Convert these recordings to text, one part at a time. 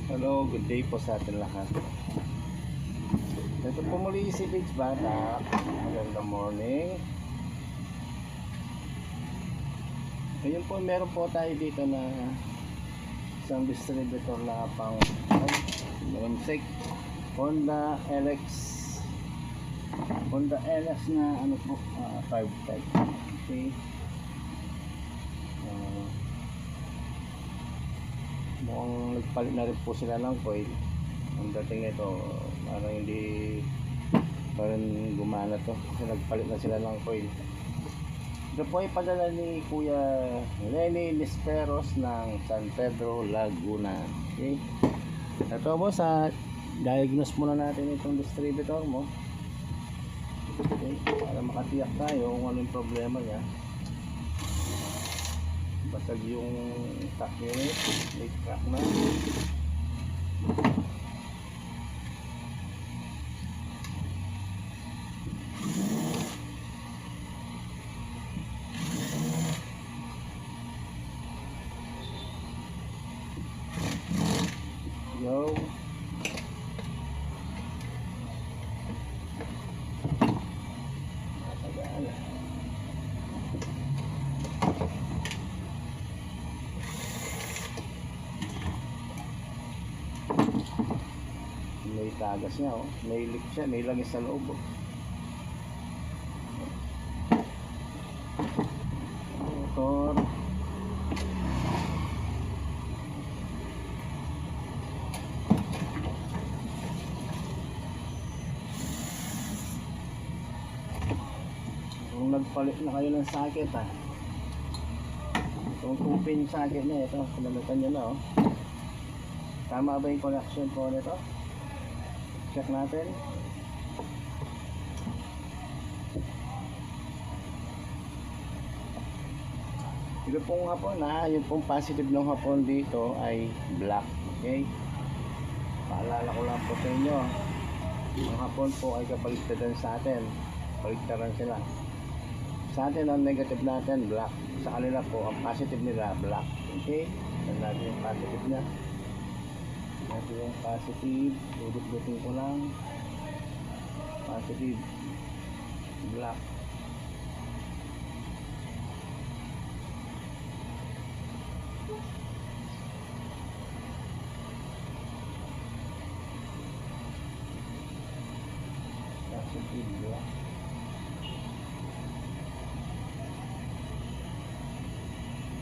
Hello, good day po sa atin lahat. Ito po muli si Biggs Bata. Magandang morning. Ngayon po meron po tayo dito na isang distributor na pang Honda LX na ano po, 5 type. Okay. Mukhang nagpalit na rin po sila ng coil. Ang dating nito parang gumana to kasi nagpalit na sila ng coil. Ito po ay padala ni Kuya Lenny Lisperos ng San Pedro, Laguna. Okay, ito po diagnose muna natin itong distributor mo. Okay, para makatiyak tayo kung ano yung problema niya. Basag yung stock unit, may crack na. Yo. May tagas niya, oh. May leak siya, may langis sa loob, oh. Motor. Kung nagpalit na kayo ng socket, itong 2-pin socket niya, ito, pinalitan niya na, oh. Tama ba yung connection po nito? Check natin. Ito pong hapon, yung pong positive ng hapon dito ay black. Okay, paalala ko lang po sa inyo, ang hapon po ay kabaligtaran sa atin. Baligtaran sila. Sa atin ang negative natin black, sa kanila po ang positive nila black. Okay, yan natin yung positive niya. Ito yung positive, dudut-dutin ko lang. Positive black. Positive black.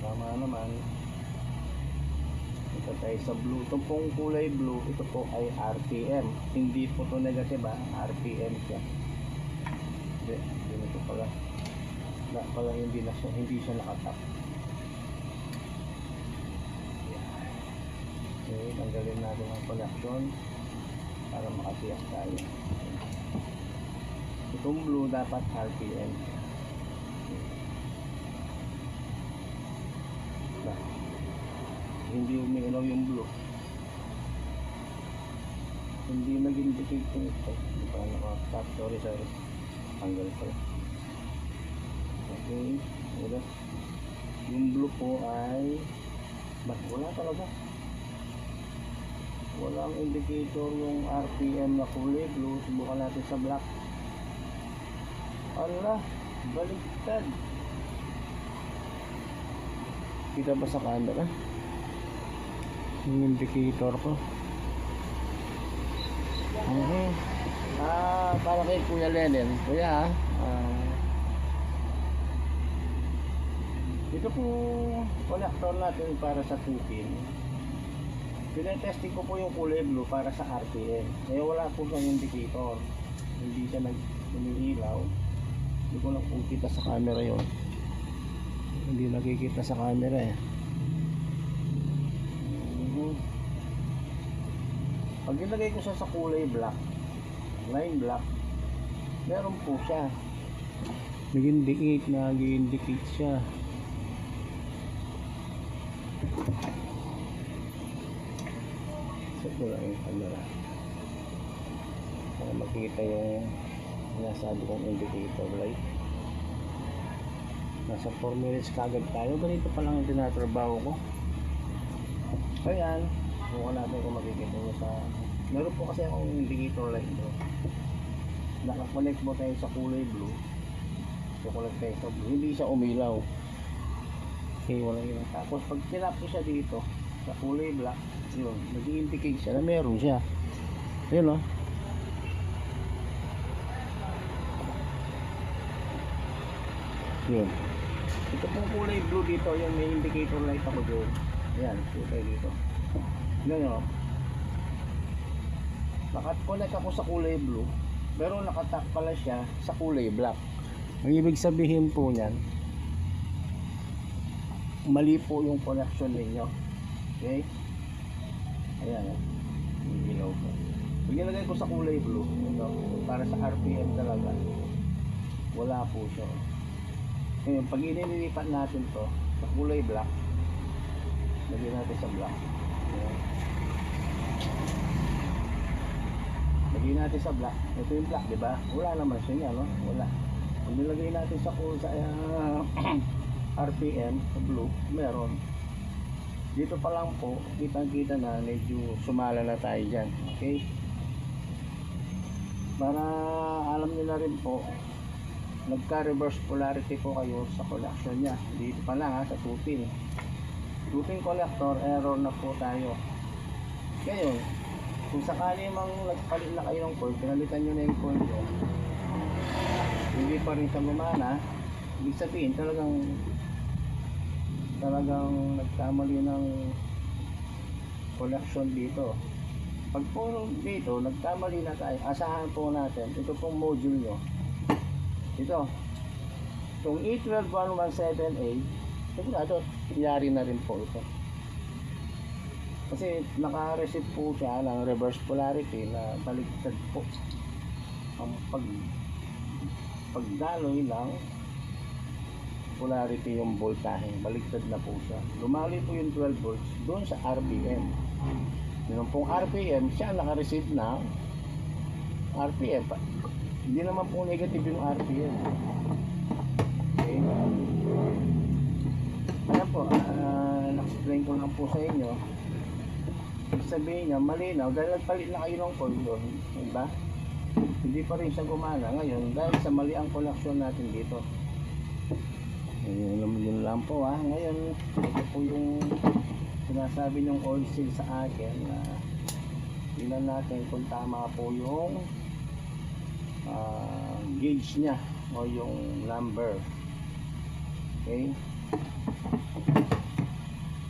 Tama naman. Ito tayo sa blue. Ito pong kulay blue, ito po ay RPM. Hindi po ito negative, RPM siya. Hindi ito pala. Hindi siya nakatap. Okay, tanggalin natin ang connection para makatiyak tayo. Itong blue dapat RPM. Hindi umiilaw yung blue, hindi nag-indicate yung ito. Hindi pa nakatap. Sorry, tanggal pala. Okay, wala. Yung blue po ay wala talaga, walang indicator yung RPM na kulay blue. Subukan natin sa black. Ala, baliktad. Kita ba sa camera yung indicator ko? Okay. Para kay Kuya Lenin. Kuya, ito po connector natin para sa 2-pin. Pinetesting ko po yung kulay blue para sa RPM. Wala po siyang indicator. Hindi siya umiilaw. Hindi ko lang kung kita sa camera yon. Hindi nakikita sa camera eh. Pag nilagay ko siya sa kulay black, line black, meron po siya nag-indicate siya. Set ko lang yung camera para makita yung sinasabi kong indicator light. Nasa 4 minutes kagad tayo. Ganito pa lang yung tinatrabaho ko. So yan, Subukan natin kung makikita nyo sa... Meron po kasi akong indicator light doon. Nakakonect mo tayo sa kulay blue. Nakakonect tayo sa blue. Hindi siya umilaw. Okay, wala yun. Tapos pag tinap ko siya dito, sa kulay black, yun, nag-indicate siya na meron siya. Yun o. Yun. Ito pong kulay blue dito, yung may indicator light ako doon. Ayan, kulay dito. Yan o. Nakakonect ako sa kulay blue, pero nakatak pala siya sa kulay black. Ang ibig sabihin po niyan, mali po yung connection ninyo. Okay? Ayan o. Ilaw po. Pag nilagay ko sa kulay blue, ito, para sa RPM talaga, wala po siya. Ngayon, pag inililipat natin to sa kulay black, lagyan natin sa black. Ayan. Lagyan natin sa black. Ito yung black, di ba? Wala naman siya niya, no? Wala. Pag nilagay natin sa RPM, sa blue, meron. Dito pa lang po, kitang-kita na medyo sumala na tayo dyan. Okay? Para alam niyo na rin po, nagka-reverse polarity po kayo sa connection niya. Dito pa lang sa 2-pin. 2-pin connector, error na po tayo. Ngayon, kung sakali mang nagpalit na kayo ng coil, pinalitan nyo na yung coil ko, hindi pa rin siya gumana, ibig sabihin talagang nagkamali ng connection dito. Pag po dito nagkamali na tayo, asahan po natin ito pong module nyo, ito itong E12117A, sigurado yari na rin po ito, kasi naka-receive po siya ng reverse polarity na baliktad po ang pagdaloy ng polarity yung voltahe, baliktad na po siya. Lumali po yung 12 volts doon sa RPM. Yun pong RPM, siya naka-receive ng RPM. Hindi naman po negative yung RPM. Okay. Ayan po, na-explain ko lang po sa inyo. Sabihin niya, malinaw, dahil nagpalit na kayo ng coil doon, diba? Hindi pa rin siya gumana ngayon dahil sa mali ang connection natin dito. Yun lang po ngayon, ito po yung sinasabi ng oil seal sa akin na tingnan natin kung tama po yung gauge nya o yung number. Okay,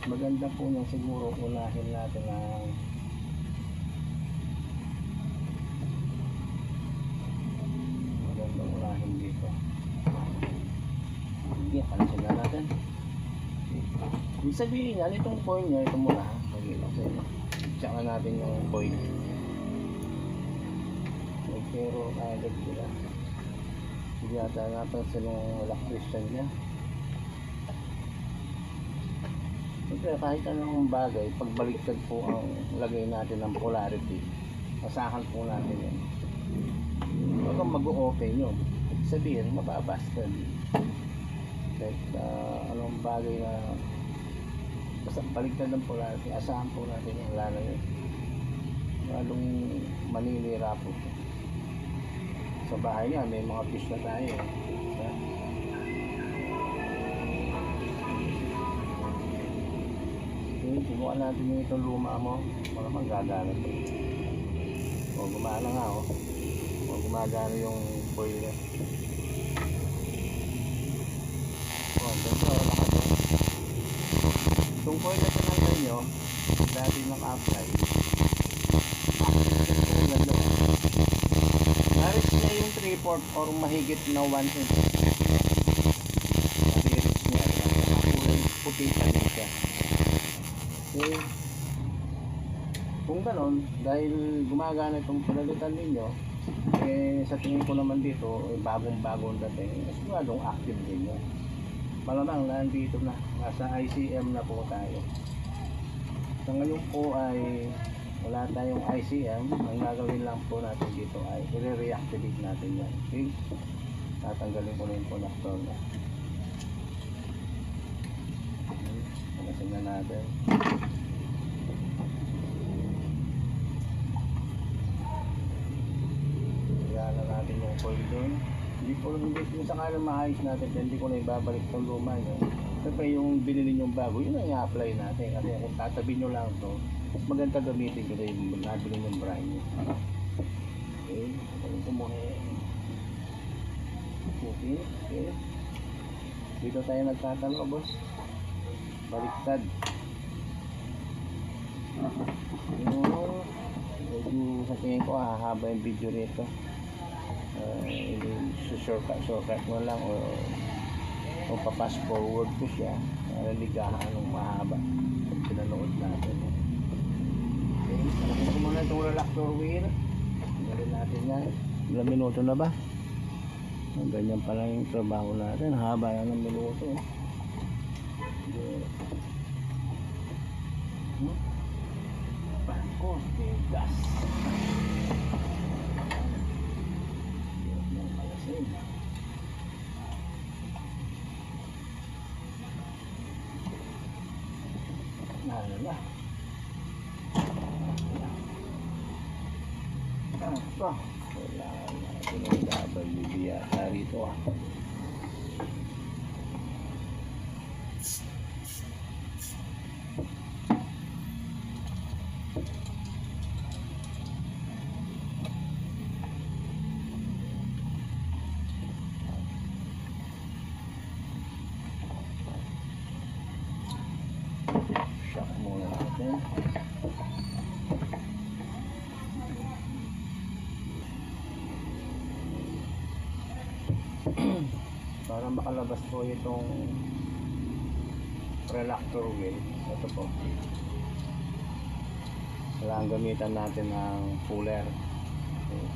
maganda po nung siguro unahin natin ang magandang unahin dito. Sige, panasin na natin. Ibig sabihin yan, itong coil nya, ito muna tsaka natin yung coil. Pero agad sila, hindi ata napansin yung electrician nya. Siyempre kahit anong bagay, pagbaliktad po ang lagay natin ng polarity, masahan po natin yun. Huwag kang mag-o-open yun, sabihin mababastard. Kahit anong bagay na basta baliktad ng polarity, asahan po natin yung lalo yun, lalong maninira po. Sa bahay nga may mga fish na tayo. Okay, subukan natin yung itong luma mo. Malamang gagana ito. O gumana nga o gumagana yung coil niya. O ganito, wala ka to. Itong coil na tinanggal nyo, dati naka-apply, na-reach niya yung 3/4 or mahigit na 1 inch. Na-reach niya, nakakulay puti pa din siya. Okay. Kung ganon, dahil gumagana itong pinalitan ninyo, sa tingin ko naman dito, bagong-bagong dating, siguradong active din yun. Malamang nandito na, nasa ICM na po tayo. So ngayon po ay wala tayong ICM, ang gagawin lang po natin dito ay i-reactivate natin yan. Okay? Tatanggalin ko na yung connector na. Panasin na natin. yun. Hindi kung sakala maayos natin, hindi ko na ibabalik itong luma yun. Siyempre yung binili yung bago, yun ang i-apply natin. Kasi kung tatabi nyo lang to, mas maganda gamitin kasi yung nabili yung brand new. Okay, ito ko muna okay, okay. Dito tayo nagtatanong, boss. Baliktad. Medyo sa tingin ko hahaba yung video rito. Shortcut mo lang o pa-fast forward ko siya para ligahan ng mahaba pag pinanood natin. Okay, salamat ko muna itong relaxer wheel. Tingnan natin yan. Ilang minuto na ba? Ganyan pala yung trabaho natin. Haba na ng minuto. Bangko, gas. Wala. Wala natin ang WD yata rito shock muna natin. Para makalabas po itong relaxer wheel. Ito po, kailangan gamitan natin ng puller. Okay.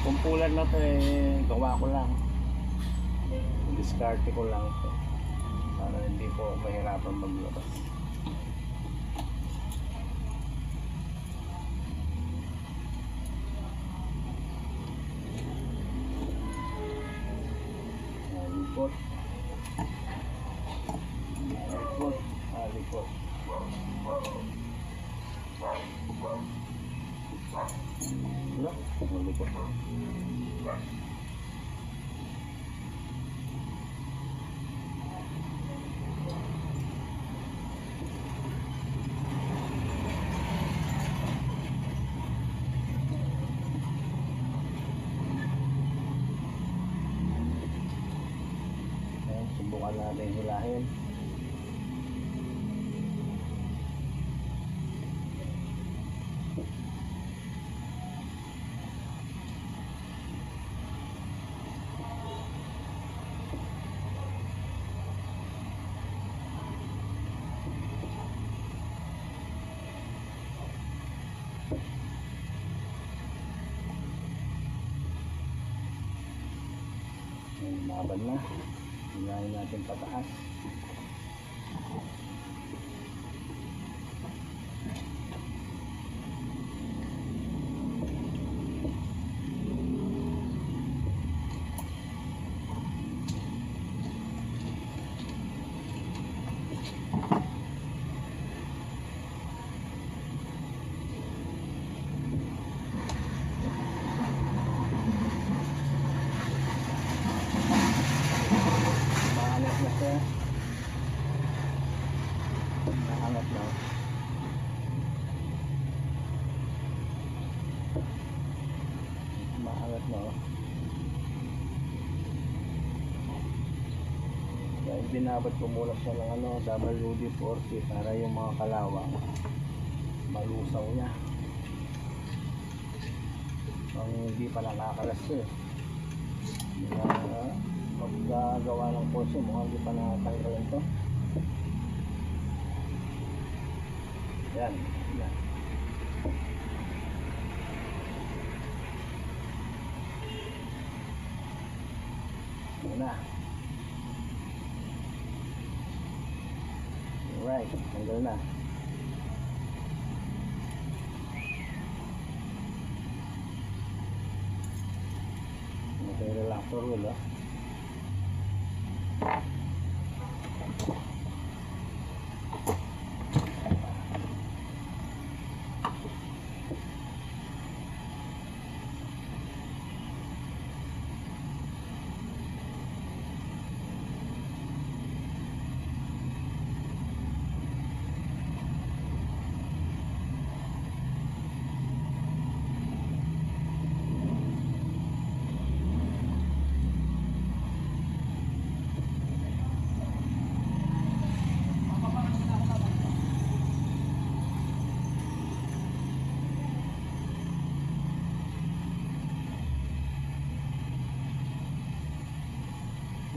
Kung puller na to gawa ko lang, discard ko lang ito para hindi po mahirapan maglabas. Alikot, alikot. Wala, alikot. Subukan natin hilahin. Laban na. Hilahin natin pataas. Nahanap na. Maangat na. Kaya binabat ko muna siya ng WD-40 para yung mga kalawang malusaw niya. Ang hindi pa nakakalas maggagawa ng portion, mukhang hindi pa nakatanggal ito. Yan, yan. Yan na. Alright, tanggal na. Ito yung relaxer wheel,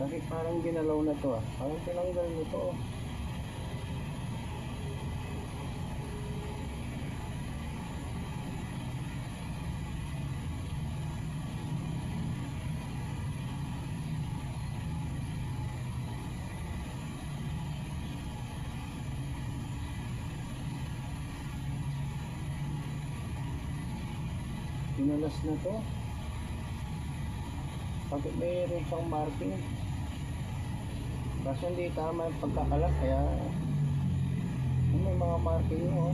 Bakit parang ginalaw na to ah? Parang tinanggal na to. Pinalas na to. Bakit mayroon siyang marking? Kaso hindi tama yung pagkakalat, kaya may mga marking yun.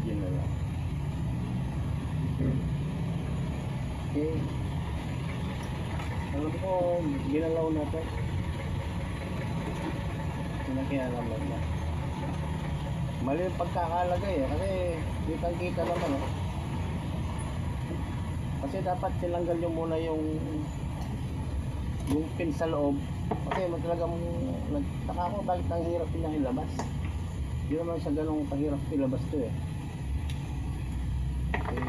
Yun na lang. Okay. Alam ko, ginalaw na to. Pinakialaman na. Mali yung pagkakalagay eh, kasi kitang-kita naman eh. Kasi dapat tinanggal nyo muna yung pin sa loob. Kasi talagang nagtaka ko bakit ang hirap niya ilabas. Hindi naman sa ganong kahirap ilabas to eh. Okay.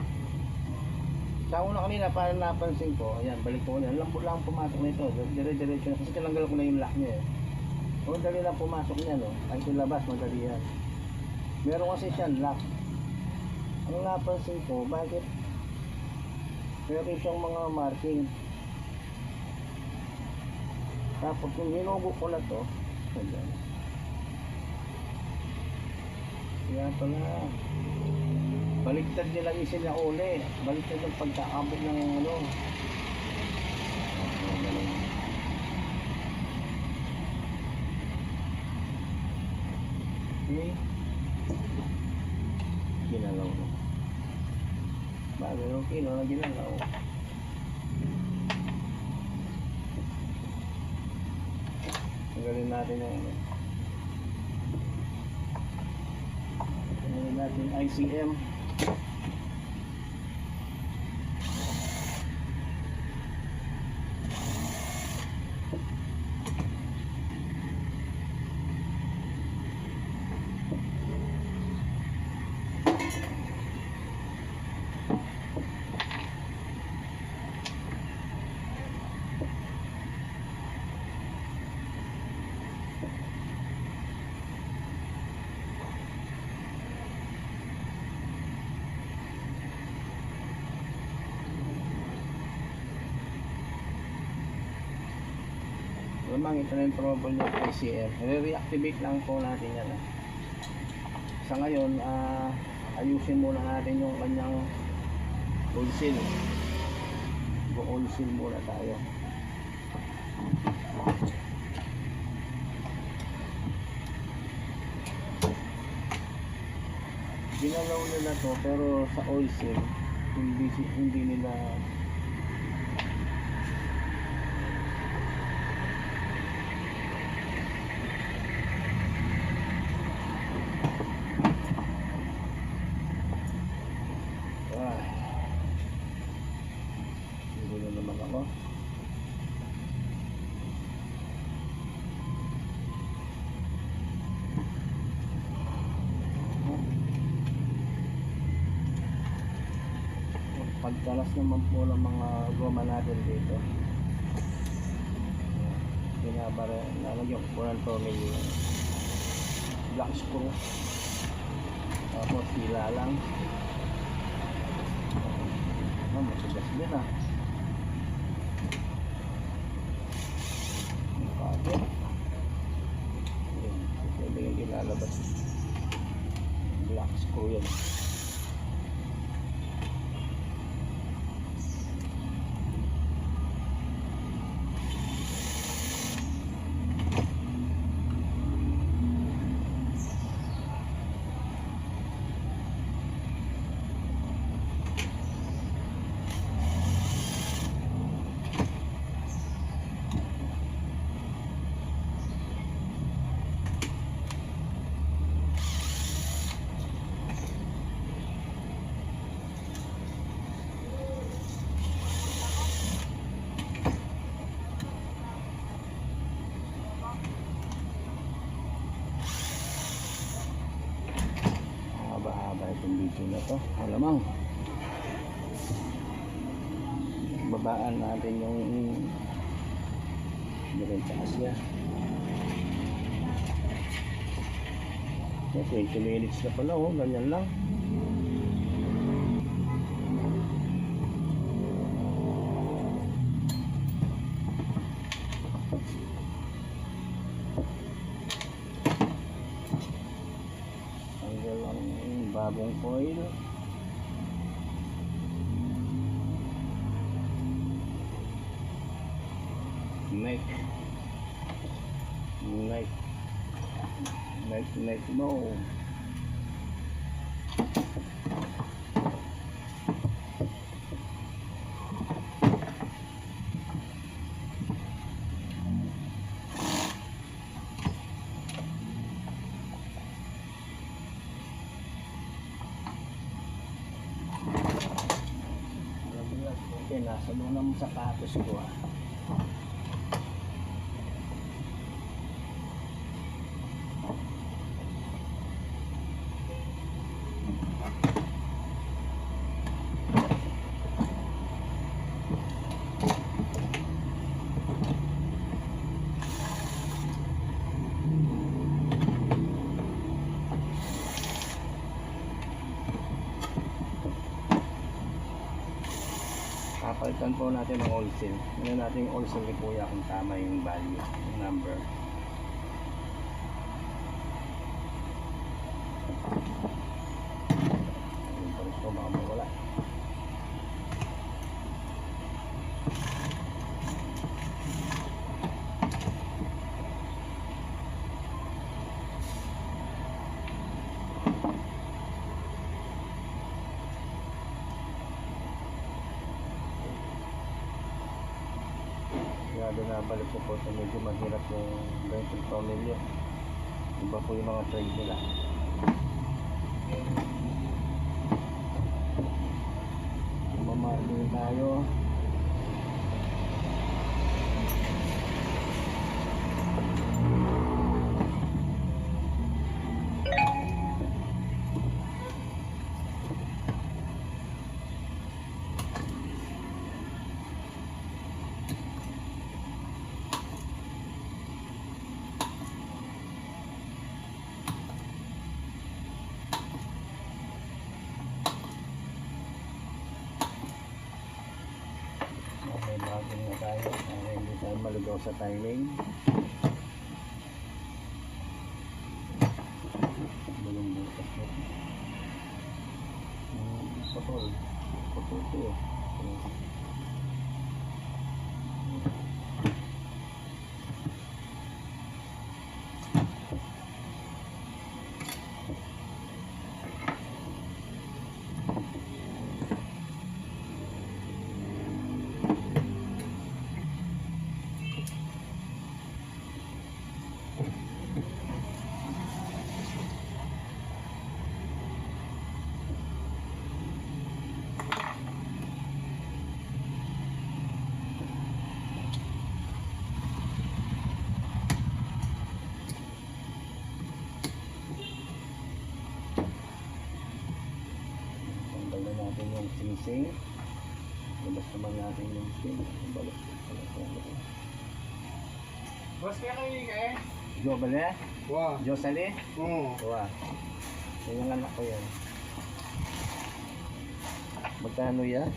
Sa una kanina parang napansin ko, ayan, balik ko na, lambot lang pumasok na ito, dire-diretso kasi tinanggal ko na yung lock niya eh. So, madali lang pumasok niya, no? Kahit ilabas, madali yan. Meron kasi siyang lock. Ang napansin ko, bakit meron siyang mga marking. Tapos kung hinugo ko na to, ayan. Kaya pala, baliktad nila isin na uli. Baliktad ang pagkaabot ng ano. Okay. Ginalaw na. Bagay okay no, ginalaw. Tanggalin natin yung ano. Tanggalin natin ICM. Lamang ito na yung trouble ng ICM. Re-reactivate lang po natin yan. Sa ngayon, ayusin muna natin yung kanyang oil seal. Oil seal muna tayo. Ginalaw nila to pero sa oil seal hindi nila pagtalas naman po ng mga goma natin dito. Pinabara, nalagyan ko po ng tornil black screw. Tapos sila lang. Matigas din ah. Bakit? Pwede yung ilalabas. Black screw yan. Itong video na to, malamang babaan natin yung rin sa Asya. So, 20 minutes na pala, oh, ganyan lang. Tanggal ang bagong coil. Make mo. Okay, nasa luna mo sa sapatos ko ah. Papalitan po natin ang oil seal. Ano natin yung oil seal ni Kuya kung tama yung value, yung number. Yung paris ko baka mawala. Kaya nabalik ko po sa medyo mahirap yung ganitong tornilyo. Iba po yung mga trade nila. Mamarking tayo. Bago na tayo para hindi tayo maligaw sa timing. Bulong butas na putol ito yung singsing. Labas naman natin yung sing. Balot. Boss, kaya kayo eh? Jo bale? Wah. Jo sali? Oo. Wah. Yung anak ko yan. Magkano yan?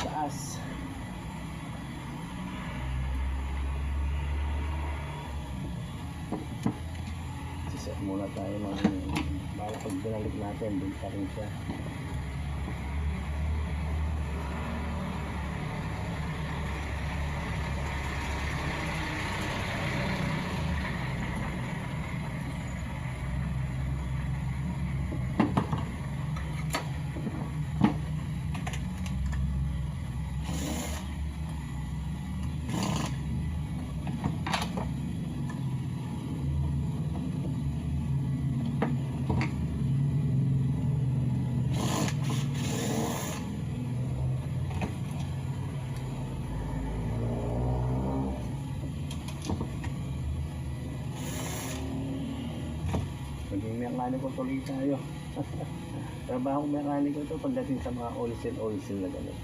Taas. Siset muna tayo ng para pag binalik natin, doon pa rin siya. Maging mekaniko tuloy tayo. Trabahong mekaniko to pagdating sa mga oil seal na gano'n.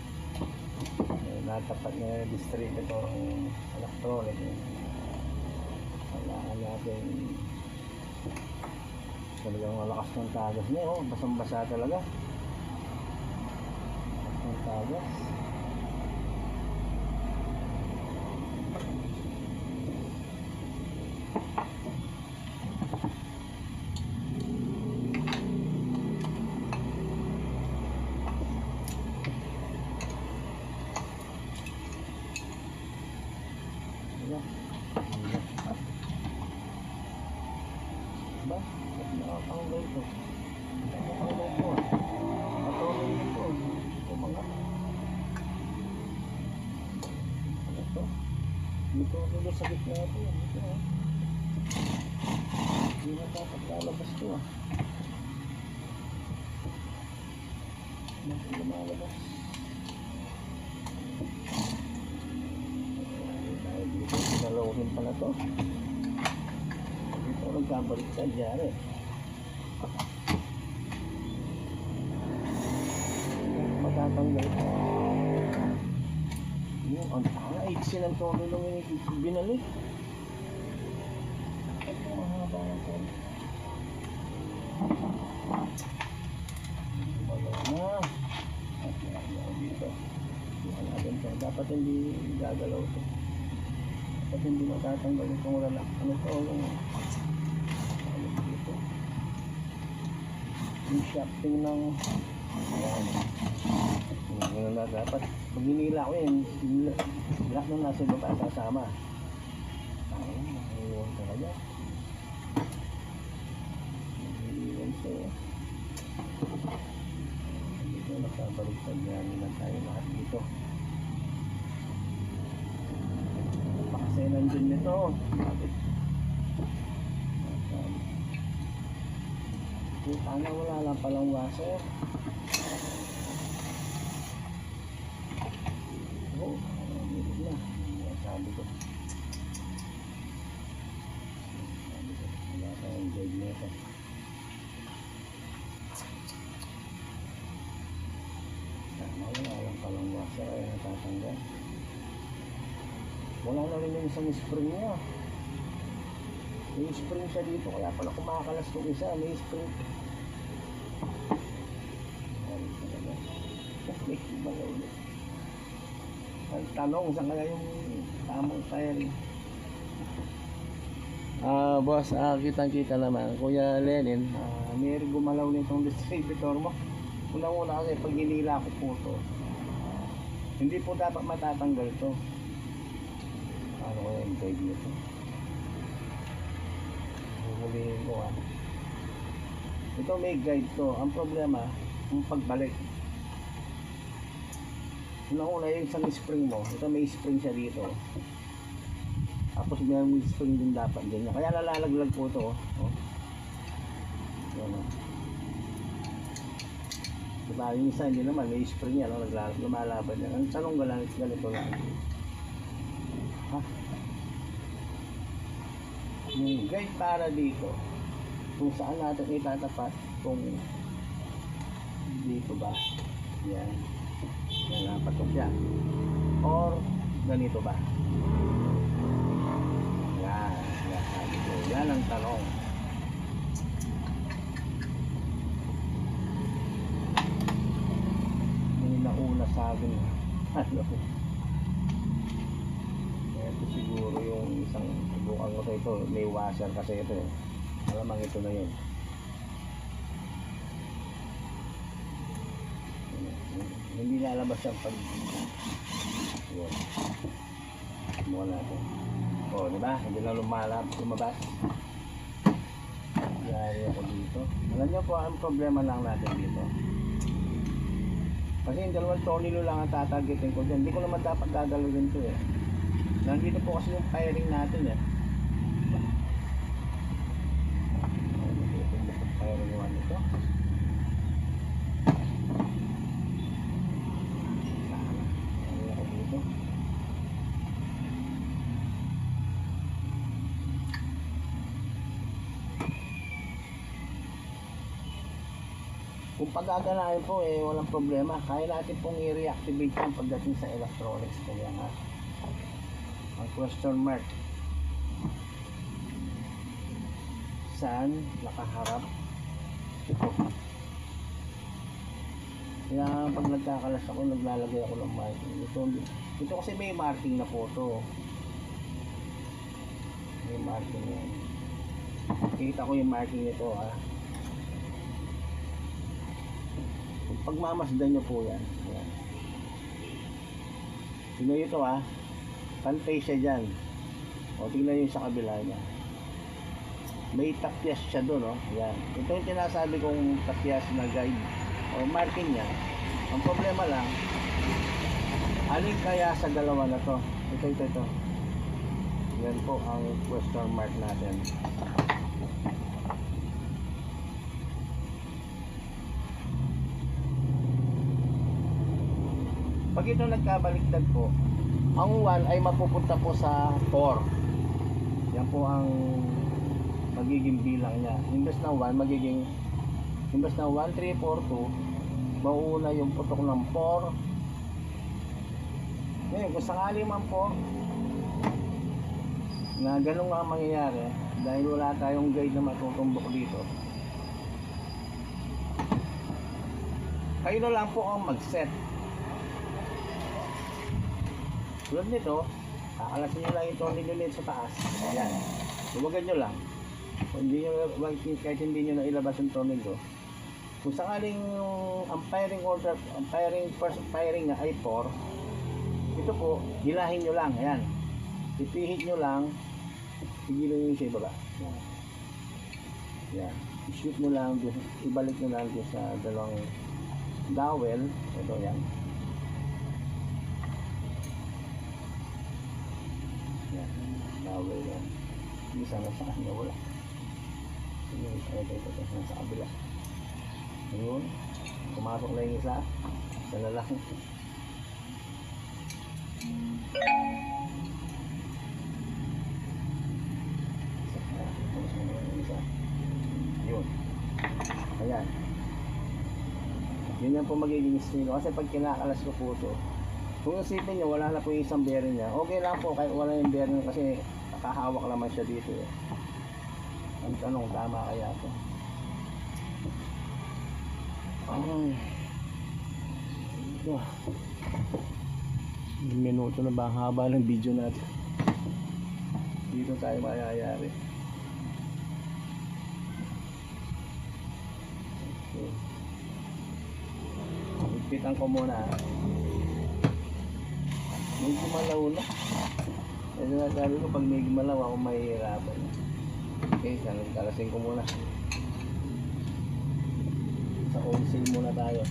Natapat na distributor ng electronic. Kailangan natin talagang malakas ng tagas niya. Oh, basang-basa talaga. Malakas ng tagas. Ba? Ba't nakakanggal ito? Nakakanggal ito ah. Matuloy ito. Ito mga. Ano ito? Dito ako sa gitna ito. Ito ah. Hindi na dapat lalabas ito ah. Hindi lumalabas. Dahil dito, sinalawin pala ito. Dito nagkabalik sa diyari. Matatanggal ito. Yung ang taiksi ng tono nung binalik. Ito mahaba ng tono. Wala na. At yan dito. Dapat hindi gagalaw ito. Dapat hindi matatanggal itong wala. Ano ito? Ano dito? Yung shafting ng ayan. Ano na dapat. Pag hinila ko yun, lahat nung nasa baba sasama. Ayun, nakaiwan talaga. Nakaiwan siya. Dito nakabaliktad na tayo lahat dito. Kasi nandun nito. Bakit? Sana wala lang palang washer. Oh, hindi na. Sabi ko. Wala tayong guide nito. Sana wala lang palang washer ay natatanggal. Wala na rin yung isang spring niya. May spring siya dito, kaya pala kumakalas itong isa. May spring. Ang tanong, saan kaya yung tamang firing? Boss, kitang-kita naman. Kuya Lenin, may gumalaw nitong distributor mo. Unang-una kasi pag hinila ko po ito, hindi po dapat matatanggal ito. Ano kaya yung guide nito? Huhulihin ko ah. Ito may guide to. Ang problema, yung pagbalik. Una-una yung isang spring mo. Ito may spring siya dito. Tapos may spring din dapat ganyan. Kaya nalalaglag po ito. Oh. Yan o. Diba yung isa hindi naman may spring yan. Lumalaban yan. Ang tanong ganito lang. Ha? Yung guide para dito. Kung saan natin itatapat. Kung dito ba. Yan. Yan ang patok yan. Or ganito ba? Yan. Yan ang tanong. May nauna sa akin. Ano? Ito siguro yung isang subukan ko ito. May washer kasi ito. Alamang ito na yun. Hindi lalabas ang pag yun. Mukha natin. O, diba? Hindi na lumabas. Yari ako dito. Alam nyo po, ang problema lang natin dito. Kasi yung dalawang tornilyo lang ang tatargetin ko dyan. Hindi ko naman dapat gagalawin ito eh. Nandito po kasi yung firing natin eh. Firing one ito. Kung pagaganahin po, eh, walang problema. Kaya natin pong i-reactivate yan pagdating sa electronics. Kaya nga, ang question mark. Saan nakaharap ito? Kaya pag nagkakalas ako, naglalagay ako ng marking. Ito kasi may marking na po to. May marking yan. Kita ko yung marking nito, ah. Pagmamasdan nyo po yan. Ayan. Tingnan nyo ito, ah. Pantay siya dyan. O tingnan nyo sa kabila niya. May takyas siya doon, oh. Ayan. Ito yung tinasabi kong takyas na guide o marking niya. Ang problema lang, alin kaya sa dalawa na to? Ito. Yan po ang question mark natin. Pag ito nagkabaliktad po, ang 1 ay mapupunta po sa 4. Yan po ang magiging bilang niya. Imbes na 1, imbes na 1, 3, 4, 2, mauuna yung putok ng 4. Ngayon, kung sakali man po na ganun nga mangyayari, dahil wala tayong guide na matutumbok dito, kayo na lang po ang mag-set. Tulad nito, kakalasin nyo lang yung tornilyo nito sa taas. Ayan, lumagan nyo lang. Kung hindi nyo, kahit hindi nyo na ilabas yung tornilyo, kung sakaling ang first firing nga ay 4, ito po, hilahin nyo lang. Ayan, ipihit nyo lang, pigilan nyo yung sa ibaba. Ayan, i-shoot nyo lang, ibalik nyo lang sa dalawang dowel. Ito, yan. Yan, dowel yan. Isa na sa kanya, wala. Ito, sa kabila. Ayun, pumasok na yung isa. Isa na lang. Yun. Ayan. Yun yan po magiging estilo. Kasi pag kinakalas ko po ito, kung isipin nyo, wala na po yung isang bearing niya. Okay lang po kahit wala yung bearing kasi nakahawak naman siya dito. Eh. Ang tanong, tama kaya ito? Minuto na ba ang haba ng video natin? Dito tayo mayayari. Okay. Ipitan ko muna. May gumalaw na. Kasi nasabi ko pag may gumalaw ako mahihirapan. Okay, kalasin ko muna. Sa oil seal muna tayo.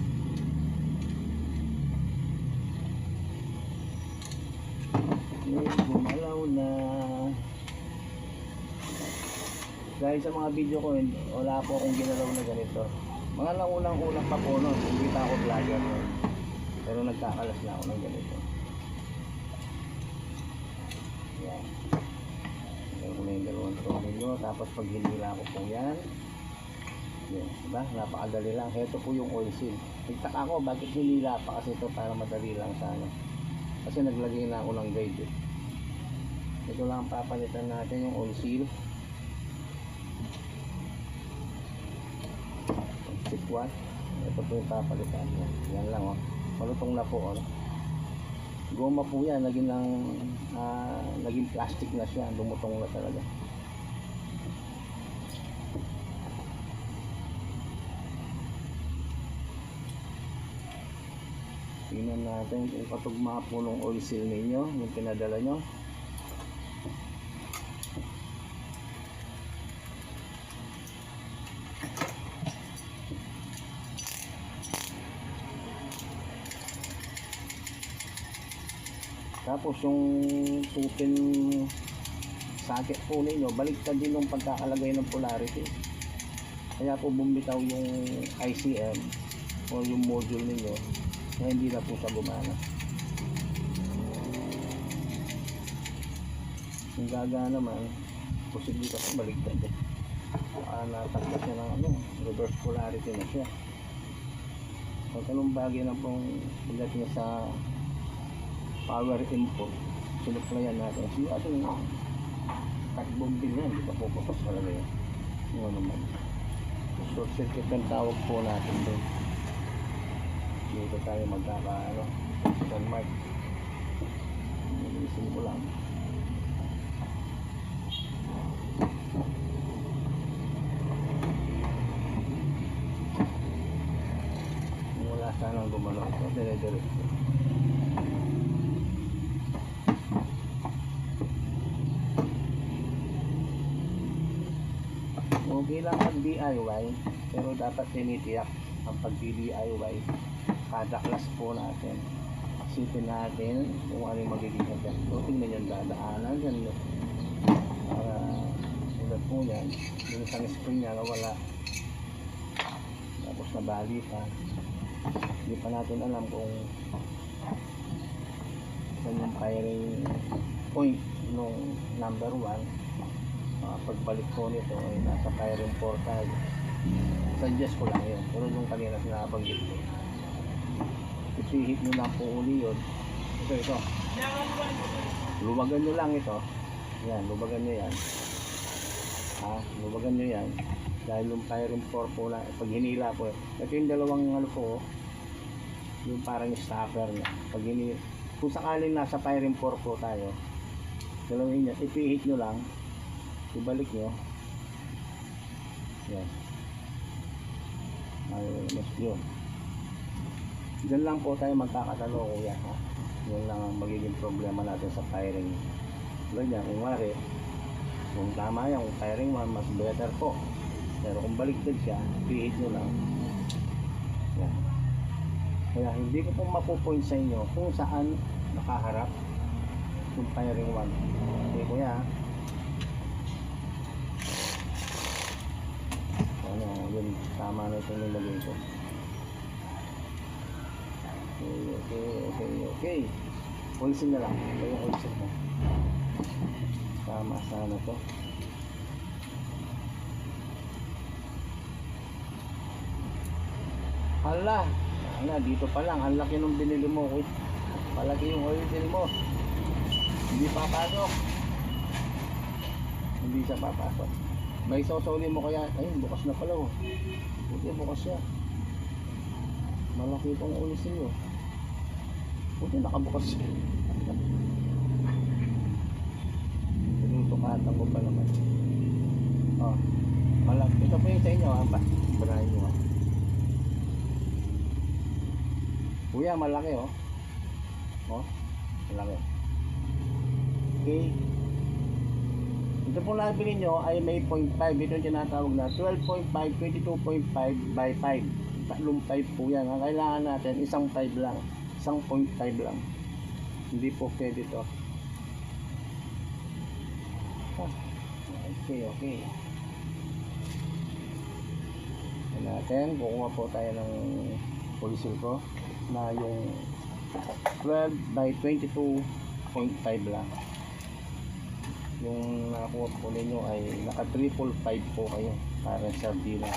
May gumalaw na. Dahil sa mga video ko, wala po akong ginalaw na ganito. Mga naunang-unang pa po nun, hindi pa ako vlogger nun. Pero nagkakalas na ako ng ganito. Yan. Meron na yung dalawang tornilyo. Tapos pag hinila ko po yan. Yan, diba? Napakadali lang. Ito po yung oil seal. Nagtaka ako, bakit hinila pa? Kasi ito para madali lang sana. Kasi naglagay na ako ng guide. Ito lang papalitan natin yung oil seal. What? Ito po yung papalitan niya. Yan lang, oh. Malutong na po, oh. Goma po yan. Naging plastic na siya. Lumutong na talaga. Tingnan natin kung patugma po ng oil seal ninyo, yung pinadala nyo. Tapos yung tupin socket po ninyo, baliktad din yung pagkakalagay ng polarity. Kaya po bumitaw yung ICM o yung module ninyo na hindi na po siya gumana. Yung gaga naman, posible ka baliktad. Nataklas niya ng reverse polarity na siya. Pag anong bagay na pong pagdating sa power input, sinuplayan natin. So, ating cut bombil yan, di ba po papos talaga yan. Yung ano naman. Short circuit ang tawag po natin doon. Dito tayo magkakaano. San Mark. Nag-iisin ko lang. Wala sanang gumano ito. Dire-diretso. Okay lang pag DIY, pero dapat tinitiyak ang pag-DIY kada class po natin. Isipin natin kung ano yung magiging effect. So, tingnan yung dadaanan dyan. Para ulat po yan, yung isang spring niya nawala. Tapos nabali pa. Hindi pa natin alam kung saan yung firing point nung number 1. Pagbalik ko nito ay nasa firing 4 tayo. Suggest ko lang yun, pero yung kanina sinabanggit ko, ipihit nyo lang po uli yun. Ito luwagan nyo lang ito yan, luwagan nyo yan luwagan nyo yan dahil yung firing 4 po na pag hinila po, ito yung dalawang ano po, yung parang stopper na pag hinila, kung sakaling nasa firing 4 po tayo, dalawin nyo, ipihit nyo lang, ibalik nyo yan, mas yun. Diyan lang po tayo magkakatalo, kuya, ha? Yan lang ang magiging problema natin sa firing. Ganyan, kung wari, kung tama yan, kung firing 1 mas better po, pero kung baliktad siya, pihit nyo lang yan. Kaya hindi ko po mapupoint sa inyo kung saan nakaharap yung firing 1. Okay, kuya, ha? Ano, yun, tama na ito nilagay ko. Okay. Pulsin na lang. Ito yung pulsin mo. Tama sana to. Hala, dito pa lang. Ang laki nung binili mo. Palagi yung oil mo. Hindi papasok. Hindi siya papasok. May sosoli mo kaya. Ayun, bukas na pala. Buti bukas siya. Malaki itong ulis nyo. Buti nakabukas siya. Tinutupatan ko pa naman. Oh, malaki. Ito po yung sa inyo. Barahin nyo. Kuya, malaki oh. Oh, malaki. Okay. Ito po nabili nyo ay may 0.5. Ito yung tinatawag na 12.5, 22.5 by 5. Tatlong 5 po yan. Ang kailangan natin, isang 5 lang. Isang 0.5 lang. Hindi po pwede ito. Okay. Natin, kukuha po tayo ng polisil ko na yung 12 by 22.5 lang. Yung nakakuha po ninyo ay naka triple 5 po kayo para sa sardina.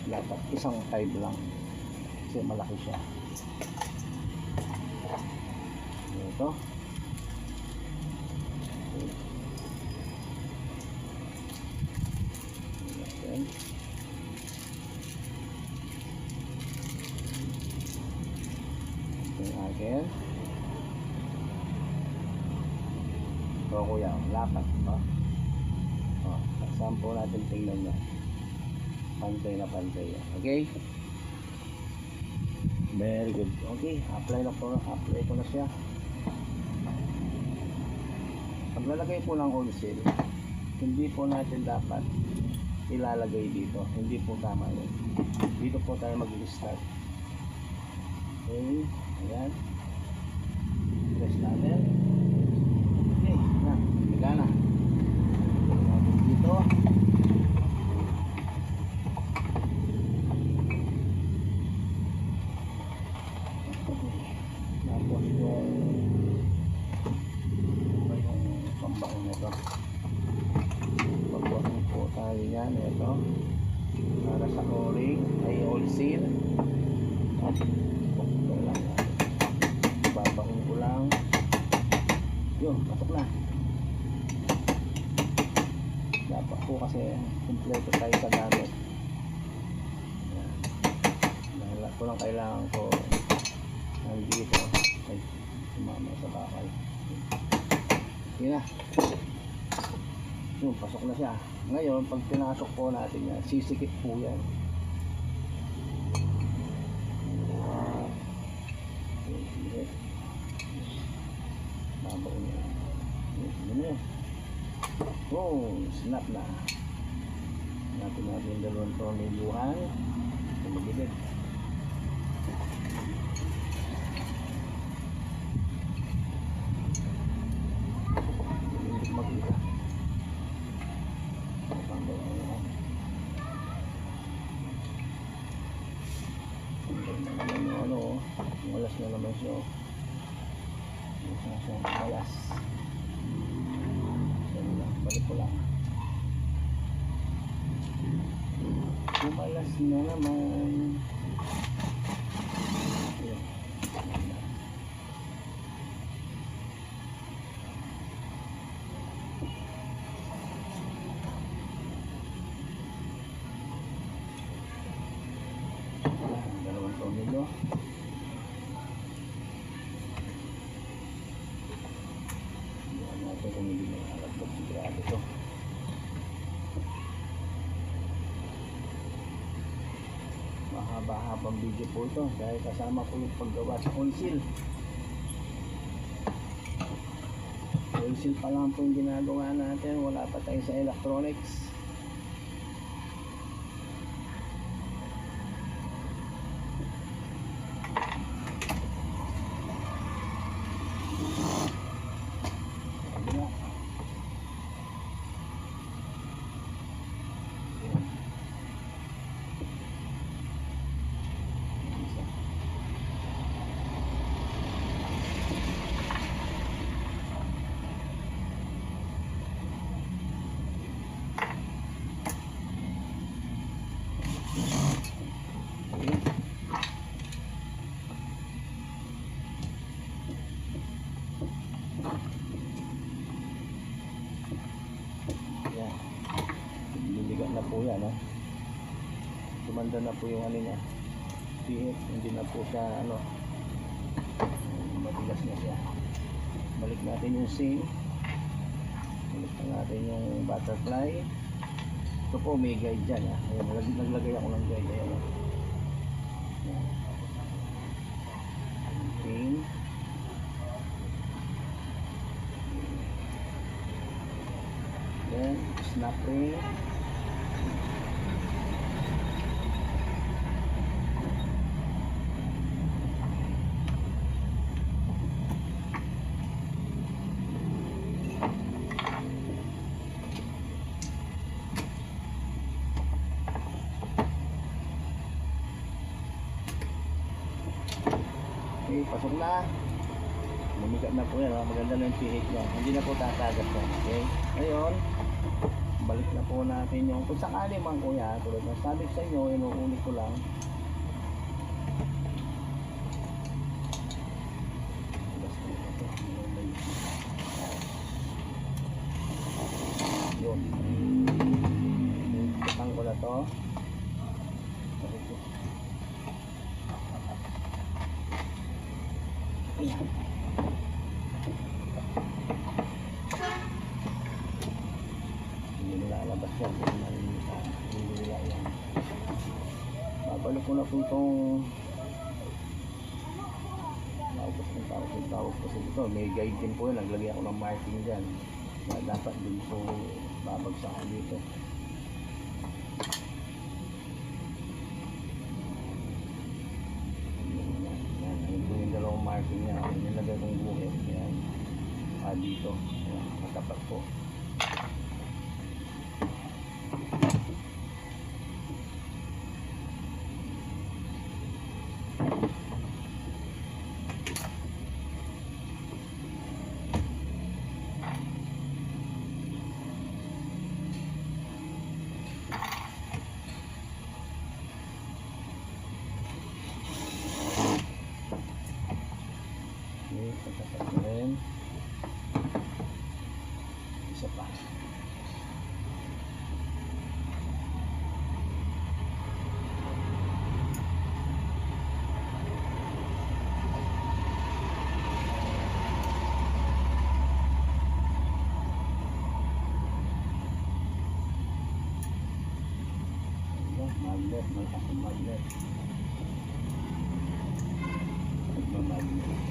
Dapat isang 5 lang kasi malaki siya. Ito okay. Yung akin ito kuya, lapat saan po natin tingnan nyo pantay na pantay yan. Okay, very good. Okay, apply ko na siya. Paglalagay po ng oil seal, hindi po natin dapat ilalagay dito, hindi po tama yun. Dito po tayo mag-start. Okay, ayan, press natin. Okay, higa na dito. Tapos yung pambakong nito, pagbukin po tayo yan. Ito para sa o-ring ay oil seal. Ito lang. Babaon ko lang. Yun, pasok na. Dapat po kasi kumpleto tayo sa gamit. Yan. Dahil ko lang kailangan ko nandito ay sumama sa bakal. Yun na. Yun, pasok na siya. Ngayon, pag pinasok po natin yan, sisikip po yan. Sisikip. Babaon niya. Yun yun. Oh, snap na. Natin yung dalawang tornilyuhan. Tumagilid. Hindi magkita. Malas na naman siya. Malas. Balik ko lang. Malas na naman. Ayan. Dalawang tornilyo. Kung hindi mo alagdag sigurado ito. Mahaba-habang video po ito dahil kasama po yung paggawa sa oil seal. Oil seal pa lang po yung ginagawa natin, wala pa tayo sa electronics. Na po yan, no? Tumanda na po yung ano niya, pihit, hindi na po siya ano, matigas na siya. Balik natin yung seam, balik na natin yung butterfly. Ito po may guide dyan, ha? Ayan, naglagay ako ng guide. Ayan, ayan. Seam. Then snap ring. Okay, pasok na. Lumigat na po yan. Maganda na yung pH niya. Hindi na po tatagat po. Okay? Ngayon, balik na po natin yung kung sakali man kuya. Tulad ng sabi sa inyo, inuulit ko lang. Yun. Iputang ko na to. Ayan. Hindi nilalabas yan. Hindi nila yan. Babalik ko na po itong tawag kasi dito. May guide din po yun. Naglagay ako ng marking dyan. Kaya dapat din po babagsakan dito. Marking niya, nilagay kong buhit yan dito, matapat po. magnet, malakas ang magnet. Nagmamagnet.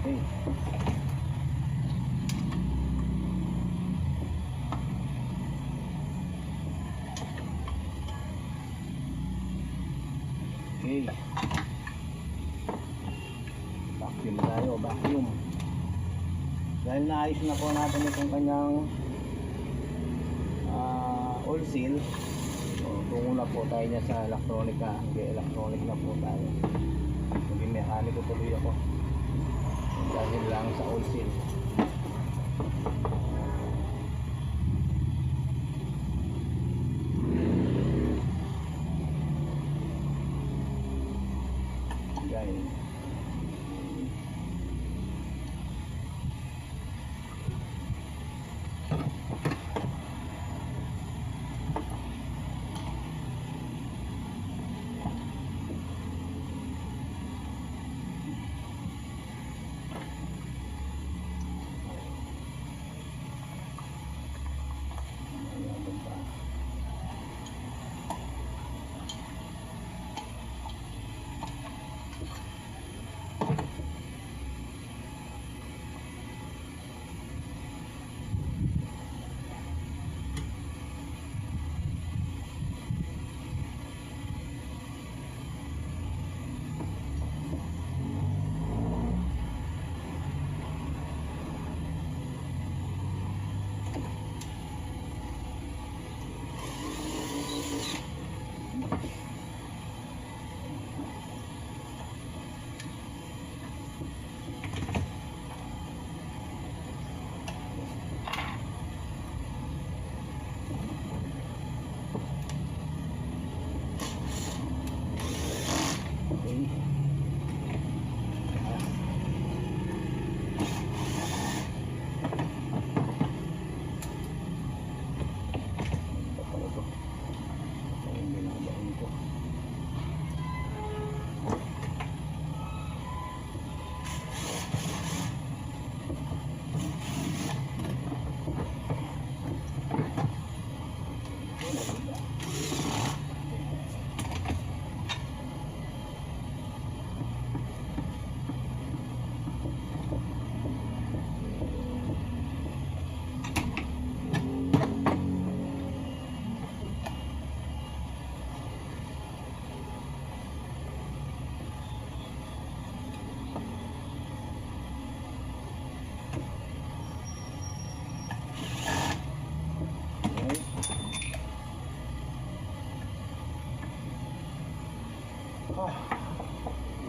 Okay. Vacuum tayo, vacuum. Dahil naayos na po natin itong kanyang oil seal, so, tungo na po tayo niya sa electronica. Hindi, electronic na po tayo. Maging mekaniko tuloy ako. Dahil lang sa oil seal. Guys.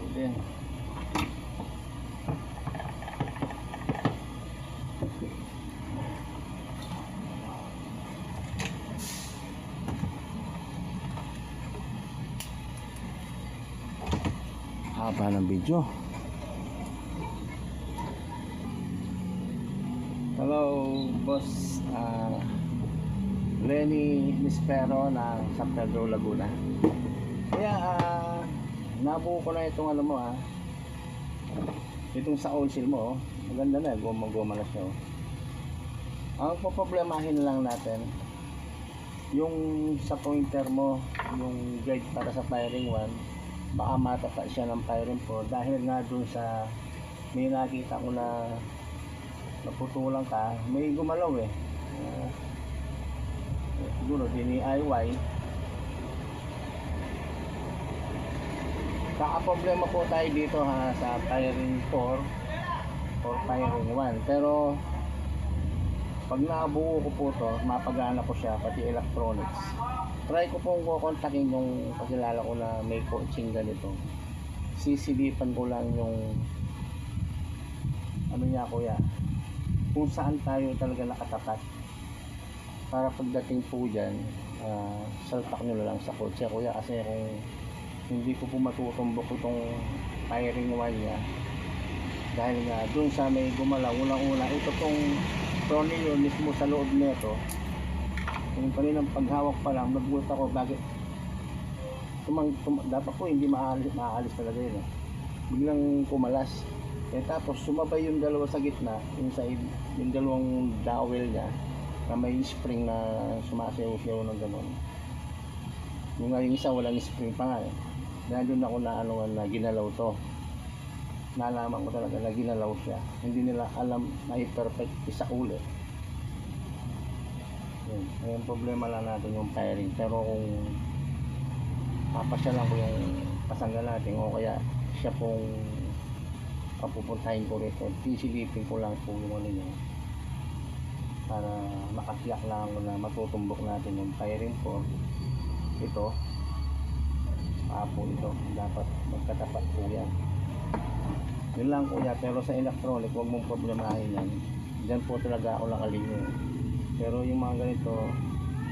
Din. Haba ng video. Hello, boss. Lenny Nispero ng San Pedro, Laguna. Kaya nabuo ko na itong ano mo itong sa oil seal mo, maganda na, gumaguma na siya. Ang poproblemahin lang natin yung sa pointer mo, yung guide para sa firing 1, baka matata siya ng firing 4 dahil nga dun sa may nakita ko na naputulang ka, may gumalaw siguro DIY. Kaka-problema po tayo dito sa firing 4 or firing 1, pero pag nabuo ko po to, mapagana ko siya pati electronics. Try ko pong kukontakin yung kakilala ko na may coaching ganito. Sisilipan ko lang yung ano niya, kuya, kung saan tayo talaga nakatapat, para pagdating po dyan salpak nyo lang sa kotse, kuya, kasi kung hindi ko po matutumbok itong firing 1 niya dahil nga dun sa may gumalaw, unang-una ito tong tornilyo mismo sa loob nito. Yung kaninang paghawak pa lang, nagulat ako bakit dapat po hindi maaalis talaga yun eh. Biglang kumalas. Tapos sumabay yung dalawa sa gitna, yung dalawang dowel niya na may spring na sumasayaw-sayaw ng gano'n. Yung nga yung isa walang spring pa nga eh. Nandun ako na ginalaw to. Nalaman ko talaga na ginalaw siya. Hindi nila alam na i-perfect isa ulit. Yun. Yung problema lang natin yung firing. Pero kung papasya lang ko yung pasangga natin o kaya siya pong papupuntahin ko rito, pisilipin ko lang po yung ano niya para makasiyak lang ako na matutumbok natin yung firing port. Ito po ito dapat magkatapat po yan. Yun lang kuya, pero sa electronic huwag mong problemahin yan. Diyan po talaga ako nakalinya. Pero yung mga ganito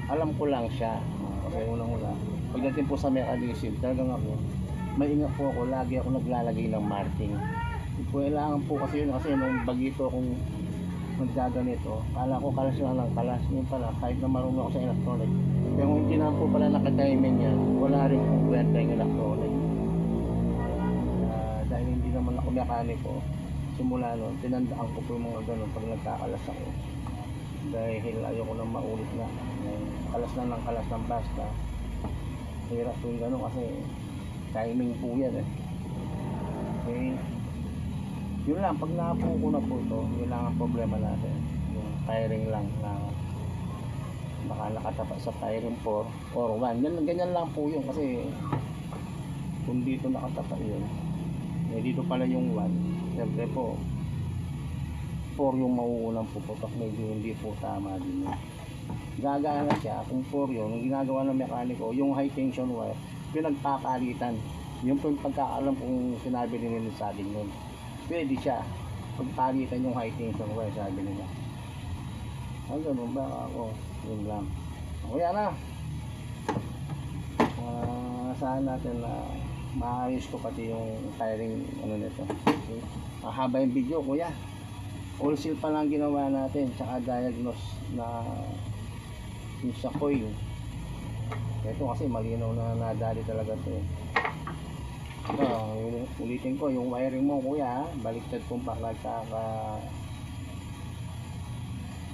alam ko lang siya kasi unang-una pagdating po sa mechanism talagang ako maingat po ako, lagi ako naglalagay ng marking. Kailangan po kasi yun kasi nung bagito akong maggaganito, kala ko kalas lang ng kalas. Yun pala, kahit na marunong ako sa electronic, pero kung hindi na po pala nakatimen yan, wala rin po kwenta yung electronic. Dahil hindi naman ako mekaniko, simula nun, tinandaan ko po yung mga ganun pag nagkakalas ako. Dahil ayoko nang maulit na. Kalas lang ng kalas ng basta. Hirap po yung ganun kasi timing po yan eh. Okay. Yun lang, pag nakapo ko na po ito, yun lang ang problema natin. Yung firing lang na baka nakatapat sa firing 4 or 1. Ganyan lang po yun kasi kung dito nakatapat yun, dito pala yung 1. Siyempre po, 4 yung mauunang puputok, medyo hindi po tama din yun. Gagana siya, kung 4 yun, yung ginagawa ng mekaniko, yung high tension wire, pinagpapalitan. Yung po yung pagkaalam kung sinabi nila sa akin yun. Pwede siya pagpalitan yung high tension wire, sabi nila. Ang ganun ba ako? Yun lang. Kaya na. Saan natin na maayos ko pati yung firing ano nito. Okay. Mahaba yung video kuya. All seal pa lang ginawa natin, tsaka diagnose na yung sa coil. Ito kasi malinaw na nadali talaga ito eh. Ulitin ko yung wiring mo kuya, baliktad kung bakit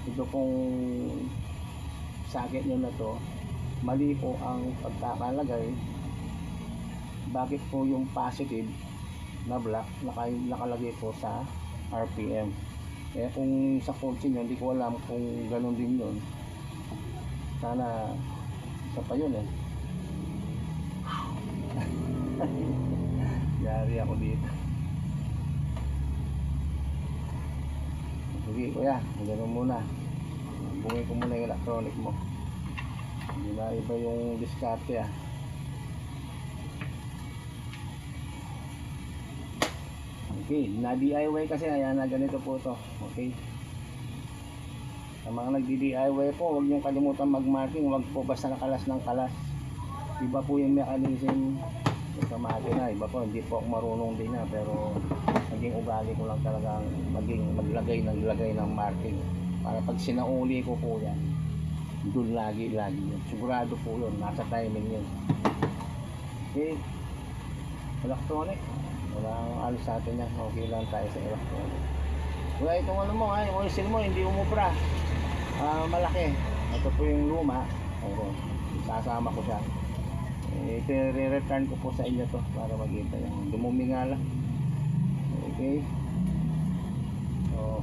ito pong socket nyo na to, mali po ang pagkakalagay. Bakit po yung positive na black nakalagay po sa RPM? Kung sa kotse nyo, hindi ko alam kung ganun din yun. Sana isa pa yun eh. Yari ako dito. Sige kuya, gano'n muna. Bungay ko muna yung electronic mo. Hindi na iba yung diskarte ah. Okay, na DIY kasi ayan na ganito po to. Okay. Sa mga nagdi-DIY po, huwag niyong kalimutan mag-marking, huwag po basta nakalas ng kalas. Iba po yung mechanism sa makina, iba po, hindi po ako marunong din na, pero naging ugali ko lang talagang maglagay ng marking para pag sinauli ko po yan, doon lagi yun. Sigurado po yun, nasa timing yun. Okay, electronic, walang alis sa atin yan, okay lang tayo sa electronic. Kaya itong ano mo, yung oil seal mo, hindi umubra, malaki. Ito po yung luma, sasama ko siya. I-return ko po sa inyo to para makita yung dumumi nga lang. Okay, so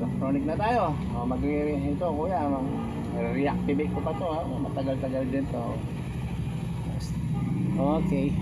electronic na tayo. Ito kuya, reactivate ko pa to, matagal-tagal din to. Okay.